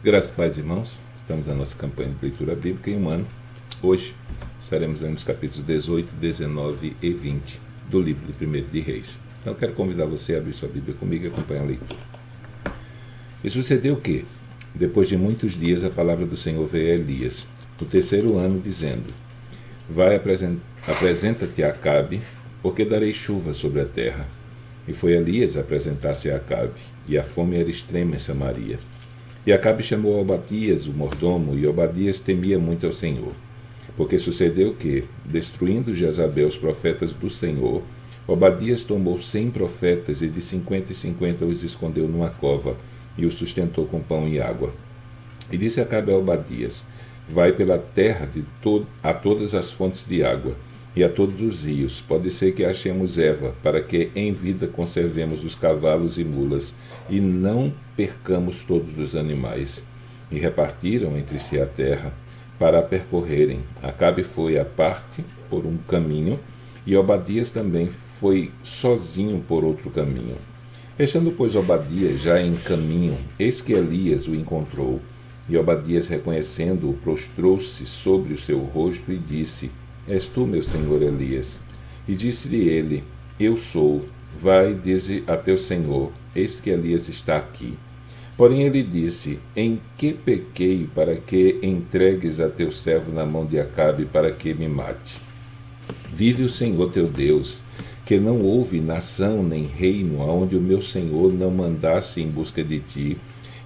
Graças a Deus, irmãos, estamos na nossa campanha de leitura bíblica em um ano. Hoje estaremos lendo os capítulos 18, 19 e 20 do livro de 1 de Reis. Então eu quero convidar você a abrir sua Bíblia comigo e acompanhar a leitura. E sucedeu que, depois de muitos dias, a palavra do Senhor veio a Elias, no terceiro ano, dizendo: Vai, apresenta-te a Acabe, porque darei chuva sobre a terra. E foi Elias apresentar-se a Acabe, e a fome era extrema em Samaria. E Acabe chamou Obadias, o mordomo, e Obadias temia muito ao Senhor. Porque sucedeu que, destruindo Jezabel os profetas do Senhor, Obadias tomou 100 profetas e de 50 em 50 os escondeu numa cova e os sustentou com pão e água. E disse Acabe a Obadias: Vai pela terra a todas as fontes de água e a todos os rios. Pode ser que achemos erva, para que em vida conservemos os cavalos e mulas, e não percamos todos os animais. E repartiram entre si a terra para a percorrerem. Acabe foi à parte por um caminho, e Obadias também foi sozinho por outro caminho. Estando, pois, Obadias já em caminho, eis que Elias o encontrou. E Obadias, reconhecendo-o, prostrou-se sobre o seu rosto e disse: És tu, meu senhor Elias? E disse-lhe ele: Eu sou. Vai, dize a teu senhor: Eis que Elias está aqui. Porém ele disse: Em que pequei para que entregues a teu servo na mão de Acabe para que me mate? Vive o Senhor teu Deus, que não houve nação nem reino aonde o meu senhor não mandasse em busca de ti.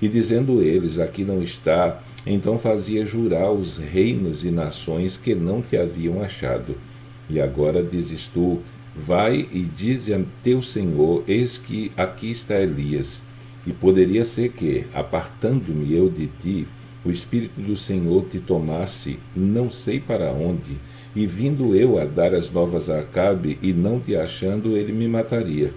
E dizendo eles: Aqui não está, então fazia jurar os reinos e nações que não te haviam achado. E agora dizes tu: Vai e dize a teu senhor: Eis que aqui está Elias. E poderia ser que, apartando-me eu de ti, o Espírito do Senhor te tomasse, não sei para onde, e vindo eu a dar as novas a Acabe, e não te achando, ele me mataria.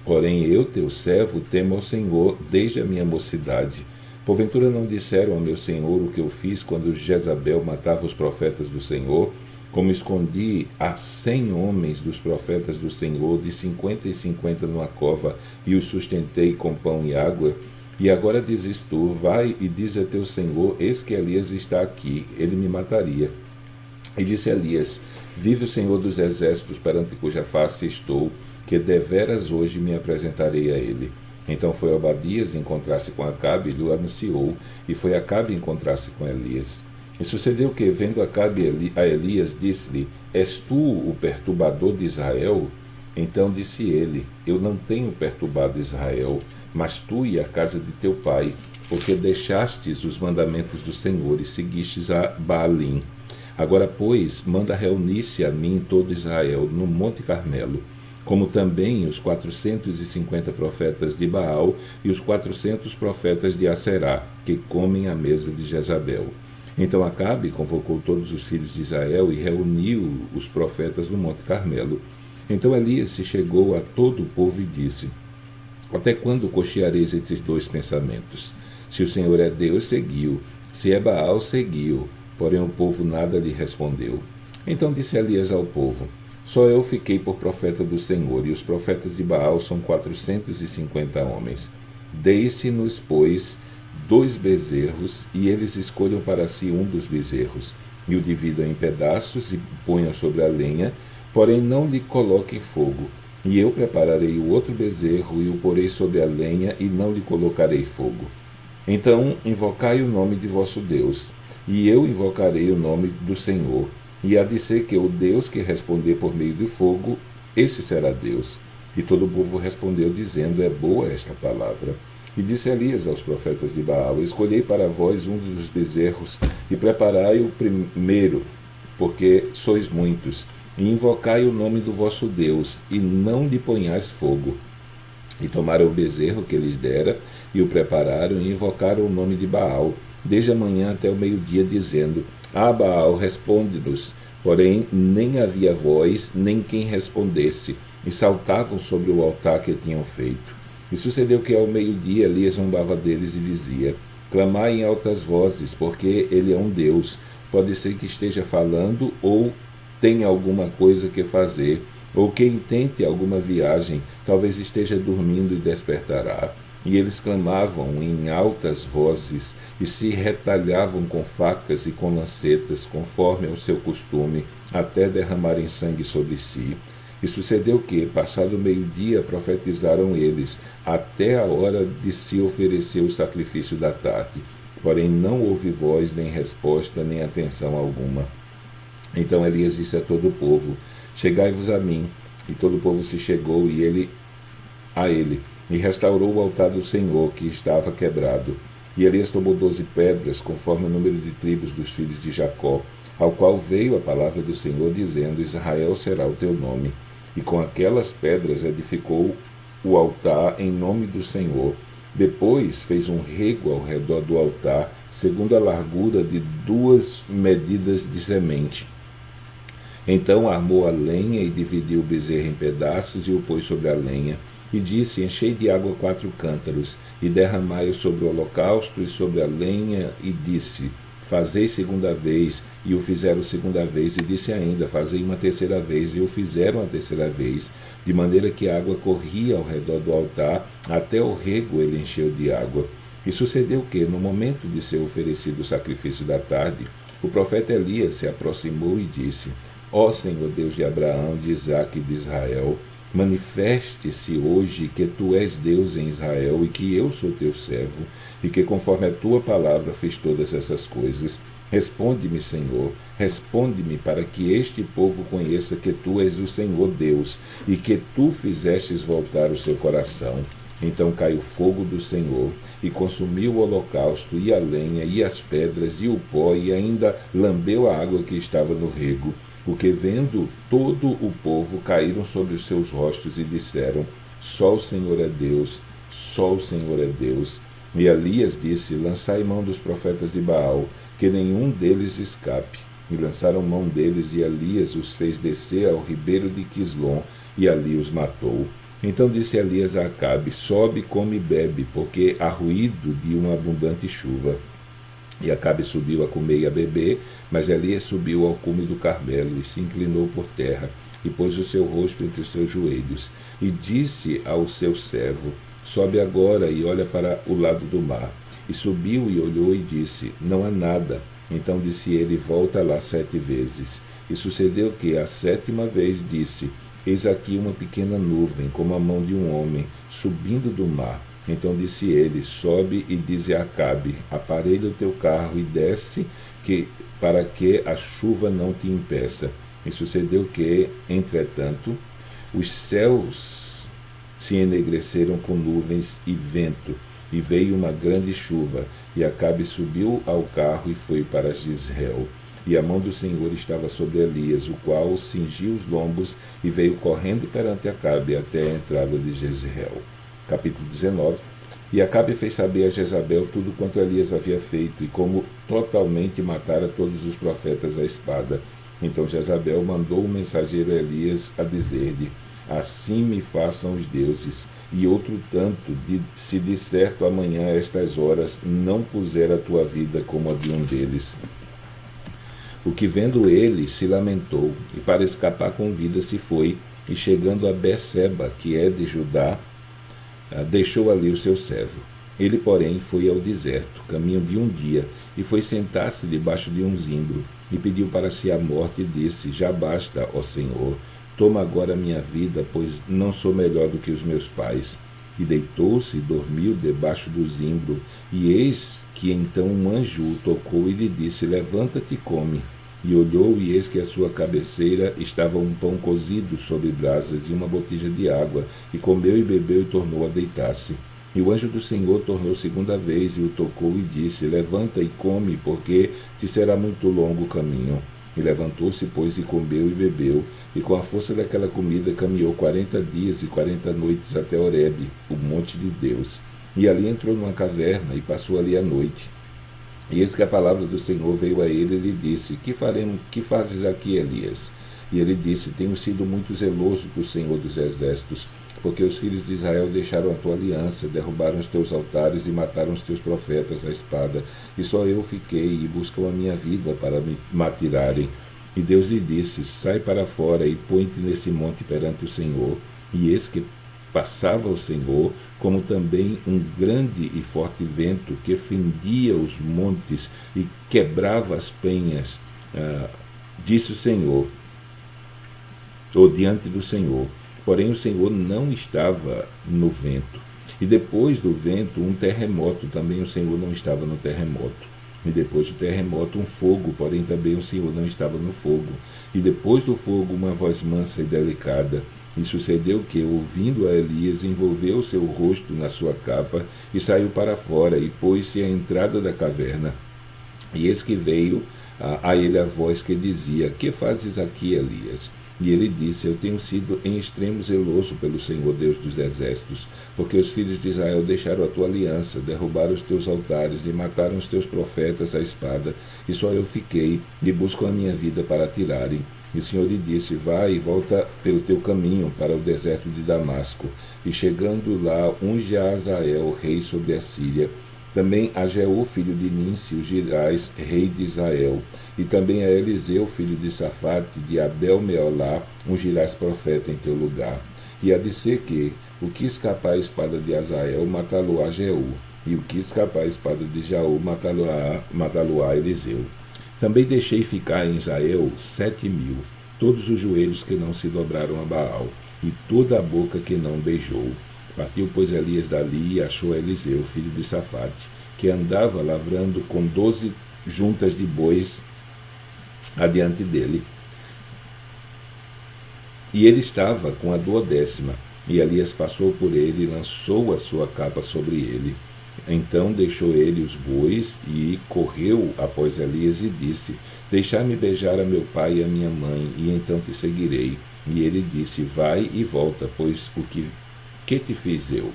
Porém eu, teu servo, temo ao Senhor desde a minha mocidade. Porventura não disseram ao meu senhor o que eu fiz quando Jezabel matava os profetas do Senhor, como escondi a 100 homens dos profetas do Senhor, de 50 em 50 numa cova, e os sustentei com pão e água? E agora dizes tu: Vai e diz a teu senhor: Eis que Elias está aqui, ele me mataria. E disse Elias: Vive o Senhor dos exércitos, perante cuja face estou, que deveras hoje me apresentarei a ele. Então foi Obadias encontrar-se com Acabe e lhe anunciou, e foi Acabe encontrar-se com Elias. E sucedeu que, vendo Acabe a Elias, disse-lhe: És tu o perturbador de Israel? Então disse ele: Eu não tenho perturbado Israel, mas tu e a casa de teu pai, porque deixastes os mandamentos do Senhor e seguistes a Baalim. Agora, pois, manda reunir-se a mim todo Israel no Monte Carmelo, como também os 450 profetas de Baal e os 400 profetas de Aserá, que comem à mesa de Jezabel. Então Acabe convocou todos os filhos de Israel e reuniu os profetas no Monte Carmelo. Então Elias se chegou a todo o povo e disse: Até quando cocheareis entre os dois pensamentos? Se o Senhor é Deus, seguiu; se é Baal, seguiu. Porém o povo nada lhe respondeu. Então disse Elias ao povo: Só eu fiquei por profeta do Senhor, e os profetas de Baal são 450 homens. Deis-se-nos, pois, 2 bezerros, e eles escolham para si um dos bezerros, e o dividam em pedaços e ponham sobre a lenha, porém não lhe coloquem fogo. E eu prepararei o outro bezerro e o porei sobre a lenha, e não lhe colocarei fogo. Então invocai o nome de vosso Deus, e eu invocarei o nome do Senhor. E há de ser que o Deus que responder por meio do fogo, esse será Deus. E todo o povo respondeu, dizendo: É boa esta palavra. E disse Elias aos profetas de Baal: Escolhei para vós um dos bezerros, e preparai o primeiro, porque sois muitos, e invocai o nome do vosso Deus, e não lhe ponhais fogo. E tomaram o bezerro que lhes dera, e o prepararam, e invocaram o nome de Baal, desde a manhã até o meio-dia, dizendo: Baal, responde-nos. Porém nem havia voz, nem quem respondesse, e saltavam sobre o altar que tinham feito. E sucedeu que ao meio-dia Elias zombava deles e dizia: Clamai em altas vozes, porque ele é um Deus. Pode ser que esteja falando, ou tenha alguma coisa que fazer, ou que intente alguma viagem, talvez esteja dormindo e despertará. E eles clamavam em altas vozes e se retalhavam com facas e com lancetas, conforme ao seu costume, até derramarem sangue sobre si. E sucedeu que, passado o meio-dia, profetizaram eles, até a hora de se oferecer o sacrifício da tarde. Porém não houve voz, nem resposta, nem atenção alguma. Então Elias disse a todo o povo: chegai-vos a mim. E todo o povo se chegou a ele, e restaurou o altar do Senhor, que estava quebrado. E Elias tomou 12 pedras, conforme o número de tribos dos filhos de Jacó, ao qual veio a palavra do Senhor, dizendo: Israel será o teu nome. E com aquelas pedras edificou o altar em nome do Senhor. Depois fez um rego ao redor do altar, segundo a largura de 2 medidas de semente. Então armou a lenha e dividiu o bezerro em pedaços e o pôs sobre a lenha. E disse: enchei de água 4 cântaros, e derramai-o sobre o holocausto e sobre a lenha. E disse: fazei segunda vez. E o fizeram segunda vez. E disse ainda: fazei uma terceira vez. E o fizeram a terceira vez, de maneira que a água corria ao redor do altar, até o rego ele encheu de água. E sucedeu que, no momento de ser oferecido o sacrifício da tarde, o profeta Elias se aproximou e disse: ó Senhor Deus de Abraão, de Isaque e de Israel, manifeste-se hoje que tu és Deus em Israel e que eu sou teu servo, e que conforme a tua palavra fiz todas essas coisas. Responde-me, Senhor, responde-me, para que este povo conheça que tu és o Senhor Deus, e que tu fizestes voltar o seu coração. Então caiu fogo do Senhor, e consumiu o holocausto, e a lenha, e as pedras, e o pó, e ainda lambeu a água que estava no rego. Porque vendo todo o povo, caíram sobre os seus rostos e disseram: só o Senhor é Deus, só o Senhor é Deus. E Elias disse: lançai mão dos profetas de Baal, que nenhum deles escape. E lançaram mão deles, e Elias os fez descer ao ribeiro de Quislom, e ali os matou. Então disse Elias a Acabe: sobe, come e bebe, porque há ruído de uma abundante chuva. E Acabe subiu a comer e a beber, mas Elias subiu ao cume do Carmelo, e se inclinou por terra, e pôs o seu rosto entre os seus joelhos, e disse ao seu servo: sobe agora e olha para o lado do mar. E subiu e olhou e disse: não há nada. Então disse ele: volta lá 7 vezes. E sucedeu que, a 7ª vez, disse: eis aqui uma pequena nuvem, como a mão de um homem, subindo do mar. Então disse ele: sobe e dize a Acabe: aparelha o teu carro e desce, para que a chuva não te impeça. E sucedeu que, entretanto, os céus se enegreceram com nuvens e vento, e veio uma grande chuva. E Acabe subiu ao carro e foi para Jezreel. E a mão do Senhor estava sobre Elias, o qual cingiu os lombos e veio correndo perante Acabe até a entrada de Jezreel. Capítulo 19. E Acabe fez saber a Jezabel tudo quanto Elias havia feito, e como totalmente matara todos os profetas à espada. Então Jezabel mandou o mensageiro Elias a dizer-lhe: assim me façam os deuses, e outro tanto, se de certo amanhã a estas horas não puser a tua vida como a de um deles. O que vendo ele se lamentou, e para escapar com vida se foi, e chegando a Berseba, que é de Judá, deixou ali o seu servo. Ele, porém, foi ao deserto, caminho de um dia, e foi sentar-se debaixo de um zimbro, e pediu para si a morte, e disse: já basta, ó Senhor, toma agora a minha vida, pois não sou melhor do que os meus pais. E deitou-se e dormiu debaixo do zimbro, e eis que então um anjo o tocou e lhe disse: levanta-te e come. E olhou, e eis que à sua cabeceira estava um pão cozido sobre brasas e uma botija de água, e comeu e bebeu e tornou a deitar-se. E o anjo do Senhor tornou 2ª vez e o tocou e disse: levanta e come, porque te será muito longo o caminho. E levantou-se, pois, e comeu e bebeu, e com a força daquela comida caminhou 40 dias e 40 noites até Horebe, o monte de Deus. E ali entrou numa caverna e passou ali a noite. E eis que a palavra do Senhor veio a ele e lhe disse: que fazes aqui, Elias? E ele disse: tenho sido muito zeloso do Senhor dos Exércitos, porque os filhos de Israel deixaram a tua aliança, derrubaram os teus altares e mataram os teus profetas à espada, e só eu fiquei, e buscam a minha vida para me matirarem. E Deus lhe disse: sai para fora e põe-te nesse monte perante o Senhor. E eis que passava o Senhor, como também um grande e forte vento que fendia os montes e quebrava as penhas, disse o Senhor, ou diante do Senhor. Porém o Senhor não estava no vento. E depois do vento, um terremoto, também o Senhor não estava no terremoto. E depois do terremoto, um fogo, porém também o Senhor não estava no fogo. E depois do fogo, uma voz mansa e delicada. E sucedeu que, ouvindo a Elias, envolveu seu rosto na sua capa e saiu para fora e pôs-se à entrada da caverna. E eis que veio a ele a voz que dizia: Que fazes aqui, Elias? E ele disse: Eu tenho sido em extremo zeloso pelo Senhor Deus dos exércitos, porque os filhos de Israel deixaram a tua aliança, derrubaram os teus altares e mataram os teus profetas à espada, e só eu fiquei, e busco a minha vida para tirarem. E o Senhor lhe disse: Vai e volta pelo teu caminho para o deserto de Damasco. E chegando lá, unge a Azael, rei sobre a Síria. Também a Jeú, filho de Ninsi, o Girais, rei de Israel. E também a Eliseu, filho de Safate, de Abel-Meolá, ungirás profeta em teu lugar. E há de ser que, o que escapar a espada de Azael, matá-lo-á Jeú, e o que escapar a espada de Jaú, matá-lo-á Eliseu. Também deixei ficar em Israel 7.000, todos os joelhos que não se dobraram a Baal, e toda a boca que não beijou. Partiu, pois, Elias dali e achou Eliseu, filho de Safate, que andava lavrando com 12 juntas de bois adiante dele. E ele estava com a 12ª, e Elias passou por ele e lançou a sua capa sobre ele. Então deixou ele os bois e correu após Elias e disse: Deixai-me beijar a meu pai e a minha mãe, e então te seguirei. E ele disse: Vai e volta, pois o que te fiz eu?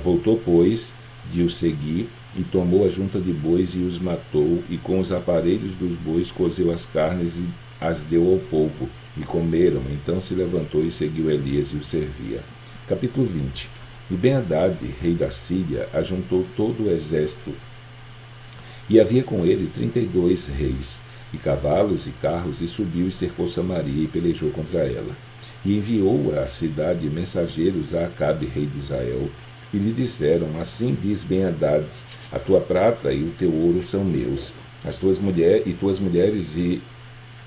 Voltou, pois, de o seguir, e tomou a junta de bois e os matou, e com os aparelhos dos bois cozeu as carnes e as deu ao povo, e comeram. Então se levantou e seguiu Elias e o servia. Capítulo 20. E Ben-Hadad, rei da Síria, ajuntou todo o exército, e havia com ele 32 reis, e cavalos e carros, e subiu e cercou Samaria, e pelejou contra ela. E enviou à cidade mensageiros a Acabe, rei de Israel, e lhe disseram: Assim diz Ben-Hadad: A tua prata e o teu ouro são meus, as tuas mulheres e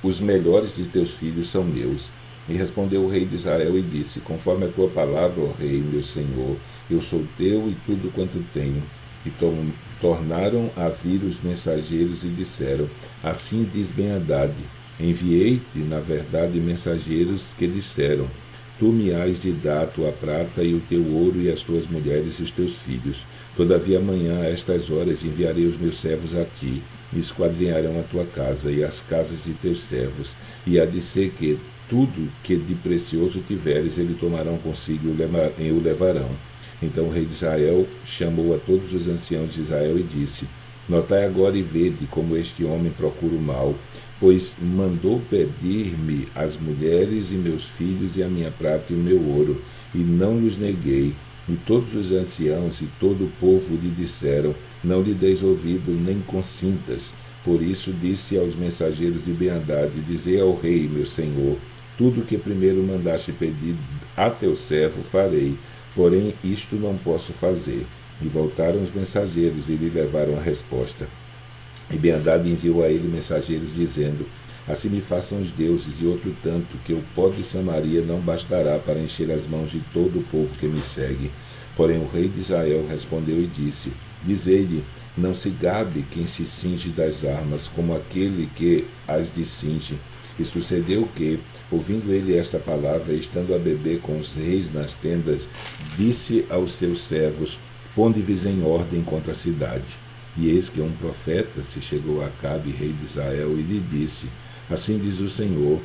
os melhores de teus filhos são meus. E respondeu o rei de Israel e disse: Conforme a tua palavra, ó rei, meu senhor, eu sou teu e tudo quanto tenho. E tornaram a vir os mensageiros e disseram: Assim diz Ben-Hadad: Enviei-te, na verdade, mensageiros que disseram: Tu me hás de dar a tua prata e o teu ouro e as tuas mulheres e os teus filhos. Todavia amanhã, a estas horas, enviarei os meus servos a ti, e esquadrinharão a tua casa e as casas de teus servos. E há de ser que tudo que de precioso tiveres, eles tomarão consigo e o levarão. Então o rei de Israel chamou a todos os anciãos de Israel e disse: Notai agora e vede como este homem procura o mal, pois mandou pedir-me as mulheres e meus filhos e a minha prata e o meu ouro, e não lhes neguei. E todos os anciãos e todo o povo lhe disseram: Não lhe deis ouvido, nem consintas. Por isso disse aos mensageiros de Ben-Hadad: Dizei ao rei, meu senhor: Tudo o que primeiro mandaste pedir a teu servo farei, porém isto não posso fazer. E voltaram os mensageiros e lhe levaram a resposta. E Ben-Hadad enviou a ele mensageiros, dizendo: Assim me façam os deuses, e outro tanto, que o pó de Samaria não bastará para encher as mãos de todo o povo que me segue. Porém o rei de Israel respondeu e disse: Dizei-lhe: Não se gabe quem se cinge das armas, como aquele que as descinge. E sucedeu que, ouvindo ele esta palavra, estando a beber com os reis nas tendas, disse aos seus servos: Ponde-vos em ordem contra a cidade. E eis que um profeta se chegou a Acabe, rei de Israel, e lhe disse: Assim diz o Senhor: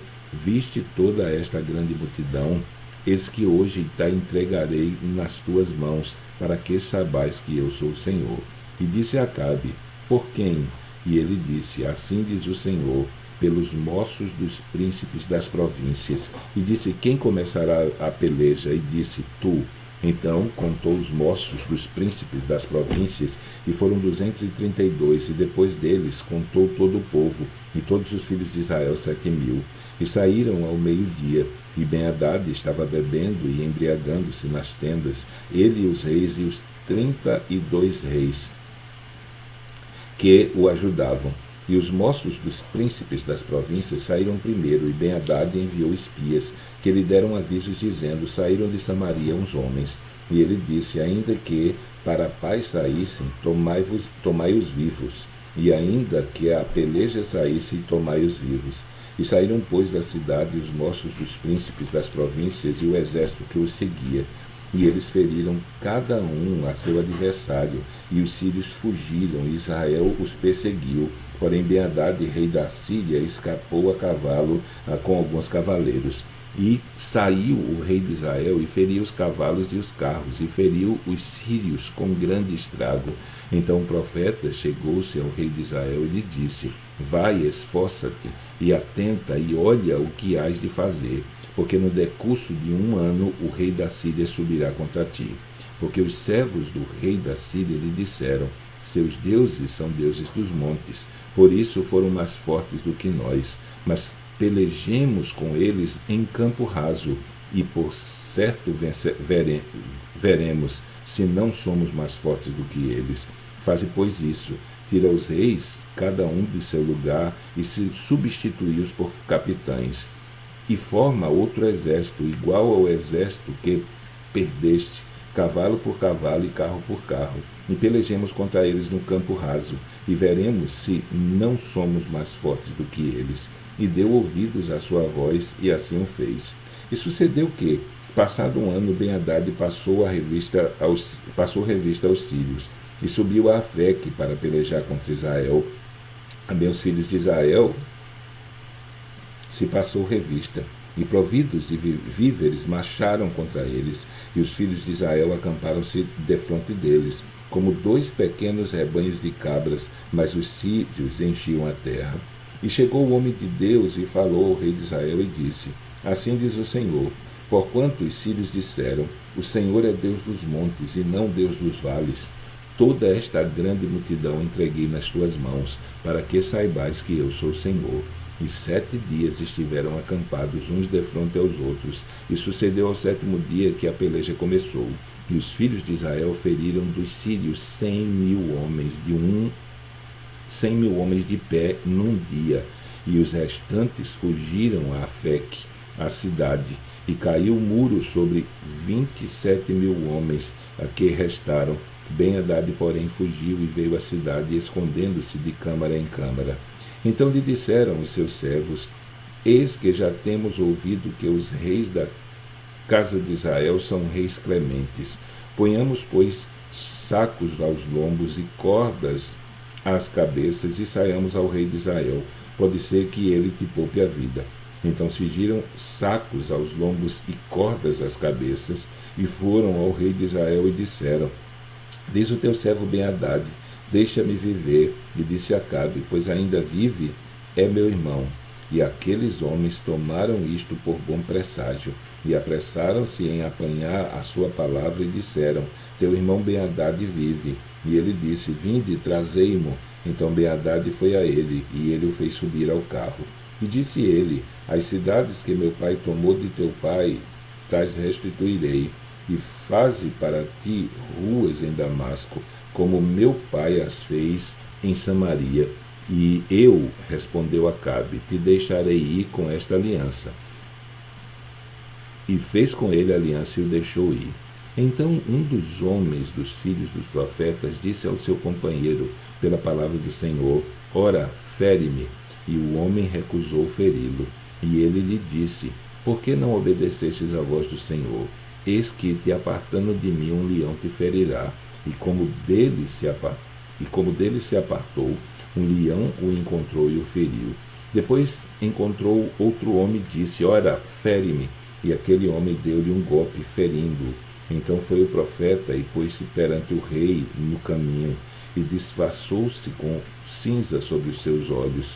Viste toda esta grande multidão? Eis que hoje te entregarei nas tuas mãos, para que saibais que eu sou o Senhor. E disse a Acabe: Por quem? E ele disse: Assim diz o Senhor: Pelos moços dos príncipes das províncias. E disse: Quem começará a peleja? E disse: Tu. Então contou os moços dos príncipes das províncias, e foram 232, e depois deles contou todo o povo, e todos os filhos de Israel 7.000. E saíram ao meio-dia, e Ben-Hadad estava bebendo e embriagando-se nas tendas, ele e os reis e os 32 reis que o ajudavam. E os moços dos príncipes das províncias saíram primeiro, e Ben-Hadad enviou espias, que lhe deram avisos, dizendo: saíram de Samaria uns homens. E ele disse: ainda que para a paz saíssem, tomai-os vivos, e ainda que a peleja saísse, tomai-os vivos. E saíram, pois, da cidade os moços dos príncipes das províncias e o exército que os seguia. E eles feriram cada um a seu adversário, e os sírios fugiram, e Israel os perseguiu. Porém Ben-Hadad, rei da Síria, escapou a cavalo com alguns cavaleiros. E saiu o rei de Israel, e feriu os cavalos e os carros, e feriu os sírios com grande estrago. Então o profeta chegou-se ao rei de Israel e lhe disse: vai, esforça-te, e atenta, e olha o que hás de fazer, porque no decurso de 1 ano o rei da Síria subirá contra ti. Porque os servos do rei da Síria lhe disseram: seus deuses são deuses dos montes, por isso foram mais fortes do que nós. Mas pelejemos com eles em campo raso, e por certo veremos se não somos mais fortes do que eles. Faze, pois, isso: tira os reis, cada um de seu lugar, e se substituí-os por capitães, e forma outro exército, igual ao exército que perdeste, cavalo por cavalo e carro por carro, e pelejemos contra eles no campo raso, e veremos se não somos mais fortes do que eles. E deu ouvidos à sua voz, e assim o fez. E sucedeu que, passado 1 ano, Ben-Hadad passou revista aos sírios, e subiu a Afeque para pelejar contra Israel. Também os filhos de Israel se passou revista, e providos de víveres marcharam contra eles, e os filhos de Israel acamparam-se defronte deles, como 2 pequenos rebanhos de cabras, mas os sírios enchiam a terra. E chegou o homem de Deus e falou ao rei de Israel e disse: assim diz o Senhor, porquanto os sírios disseram: o Senhor é Deus dos montes e não Deus dos vales, toda esta grande multidão entreguei nas tuas mãos, para que saibais que eu sou o Senhor. E 7 dias estiveram acampados uns defronte aos outros, e sucedeu ao 7º dia que a peleja começou. E os filhos de Israel feriram dos sírios 100.000 homens, 100.000 homens de pé num dia, e os restantes fugiram a Afeque, a cidade, e caiu o muro sobre 27.000 homens, a que restaram. Ben-Hadad, porém, fugiu e veio à cidade, escondendo-se de câmara em câmara. Então lhe disseram os seus servos: eis que já temos ouvido que os reis da casa de Israel são reis clementes. Ponhamos, pois, sacos aos lombos e cordas às cabeças, e saiamos ao rei de Israel. Pode ser que ele te poupe a vida. Então cingiram sacos aos lombos e cordas às cabeças, e foram ao rei de Israel e disseram: diz o teu servo Ben-Hadad: deixa-me viver. E disse Acabe: pois ainda vive, é meu irmão. E aqueles homens tomaram isto por bom presságio, e apressaram-se em apanhar a sua palavra, e disseram: teu irmão Ben-Hadad vive. E ele disse: vinde, trazei-mo. Então Ben-Hadad foi a ele, e ele o fez subir ao carro. E disse ele: as cidades que meu pai tomou de teu pai, tais restituirei, e faze para ti ruas em Damasco, como meu pai as fez em Samaria. E eu, respondeu Acabe, te deixarei ir com esta aliança. E fez com ele aliança e o deixou ir. Então um dos homens dos filhos dos profetas disse ao seu companheiro, pela palavra do Senhor: ora, fere-me. E o homem recusou feri-lo. E ele lhe disse: por que não obedecestes à voz do Senhor? Eis que, te apartando de mim, um leão te ferirá. E como dele se apartou, um leão o encontrou e o feriu. Depois encontrou outro homem e disse: ora, fere-me. E aquele homem deu-lhe um golpe, ferindo-o. Então foi o profeta e pôs-se perante o rei no caminho, e disfarçou-se com cinza sobre os seus olhos.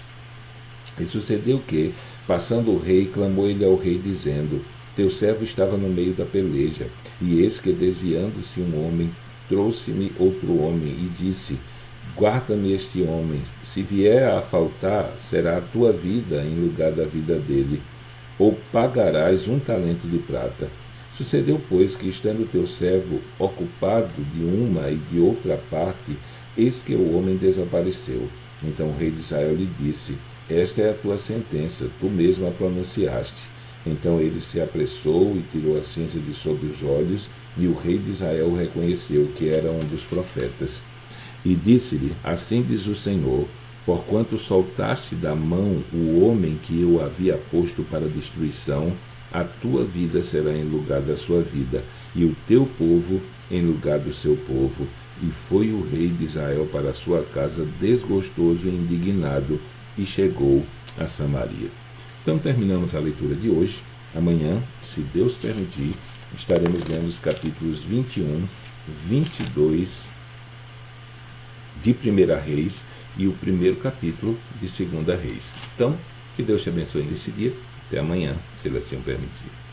E sucedeu que, passando o rei, clamou ele ao rei, dizendo: Teu servo estava no meio da peleja, e eis que, desviando-se um homem, trouxe-me outro homem e disse: guarda-me este homem, se vier a faltar, será a tua vida em lugar da vida dele, ou pagarás 1 talento de prata. Sucedeu, pois, que, estando teu servo ocupado de uma e de outra parte, eis que o homem desapareceu. Então o rei de Israel lhe disse: esta é a tua sentença, tu mesmo a pronunciaste. Então ele se apressou e tirou a cinza de sobre os olhos, e o rei de Israel reconheceu que era um dos profetas. E disse-lhe: assim diz o Senhor, porquanto soltaste da mão o homem que eu havia posto para destruição, a tua vida será em lugar da sua vida, e o teu povo em lugar do seu povo. E foi o rei de Israel para a sua casa desgostoso e indignado, e chegou a Samaria. Então terminamos a leitura de hoje. Amanhã, se Deus permitir, estaremos lendo os capítulos 21, 22 de 1 Reis e o primeiro capítulo de 2 Reis. Então, que Deus te abençoe nesse dia. Até amanhã, se Ele assim o permitir.